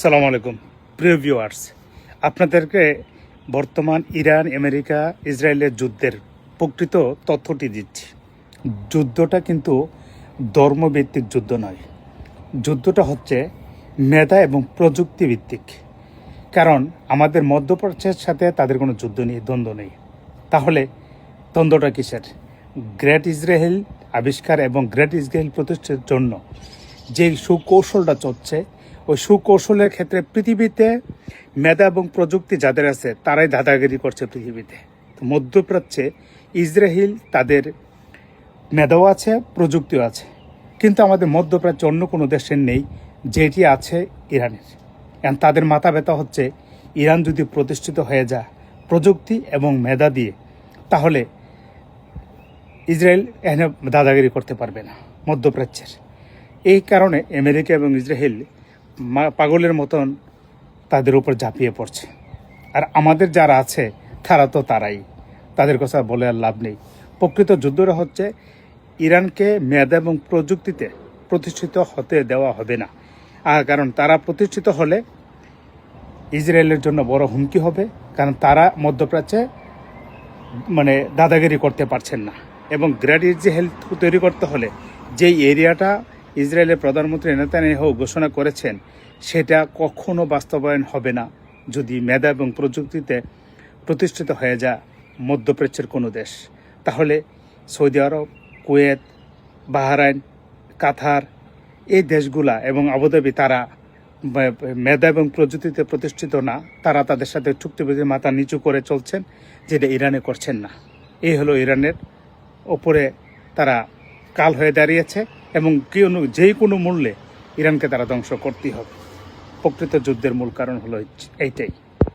সালাম আলাইকুম প্রিয় ভিউয়ার্স, আপনাদেরকে বর্তমান ইরান আমেরিকা ইসরায়েলের যুদ্ধের প্রকৃত তথ্যটি দিচ্ছি। যুদ্ধটা কিন্তু ধর্মভিত্তিক যুদ্ধ নয়, যুদ্ধটা হচ্ছে মেধা এবং প্রযুক্তি ভিত্তিক। কারণ আমাদের মধ্যপ্রাচ্যের সাথে তাদের কোনো যুদ্ধ নেই, দ্বন্দ্ব নেই। তাহলে দ্বন্দ্বটা কিসের? গ্রেট ইসরায়েল আবিষ্কার এবং গ্রেট ইসরায়েল প্রতিষ্ঠার জন্য যে সুকৌশলটা চলছে, ওই সুকৌশলের ক্ষেত্রে পৃথিবীতে মেধা এবং প্রযুক্তি যাদের আছে তারাই দাদাগিরি করছে পৃথিবীতে। মধ্যপ্রাচ্যে ইসরায়েল তাদের মেধাও আছে, প্রযুক্তিও আছে, কিন্তু আমাদের মধ্যপ্রাচ্যে অন্য কোনো দেশের নেই, যেটি আছে ইরানের। এখন তাদের মাথা ব্যথা হচ্ছে ইরান যদি প্রতিষ্ঠিত হয়ে যায় প্রযুক্তি এবং মেধা দিয়ে, তাহলে ইসরায়েল এখানে দাদাগিরি করতে পারবে না মধ্যপ্রাচ্যের। এই কারণে আমেরিকা এবং ইসরায়েল পাগলের মতন তাদের উপর ঝাঁপিয়ে পড়ছে। আর আমাদের যারা আছে তারা তো তারাই, তাদের কথা বলে আর লাভ নেই। প্রকৃত যুদ্ধটা হচ্ছে ইরানকে মেধা এবং প্রযুক্তিতে প্রতিষ্ঠিত হতে দেওয়া হবে না। কারণ তারা প্রতিষ্ঠিত হলে ইসরায়েলের জন্য বড় হুমকি হবে, কারণ তারা মধ্যপ্রাচ্যে দাদাগিরি করতে পারছেন না। এবং গ্রেট ইসরায়েল তৈরি করতে হলে যেই এরিয়াটা ইসরায়েলের প্রধানমন্ত্রী নেতানিয়াহু ঘোষণা করেছেন, সেটা কখনো বাস্তবায়ন হবে না যদি মেধা এবং প্রযুক্তিতে প্রতিষ্ঠিত হয়ে যায় মধ্যপ্রাচ্যের কোনো দেশ। তাহলে সৌদি আরব, কুয়েত, বাহরাইন, কাতার, এই দেশগুলা এবং আবুধাবি, তারা মেধা এবং প্রযুক্তিতে প্রতিষ্ঠিত না। তারা তাদের সাথে চুক্তিবিধি মাথা নিচু করে চলছেন, যেটা ইরানে করছেন না। এই হলো ইরানের ওপরে তারা কাল হয়ে দাঁড়িয়েছে এবং যে কোনো মূল্যে ইরানকে তারা ধ্বংস করতেই হবে। প্রকৃত যুদ্ধের মূল কারণ হলো এইটাই।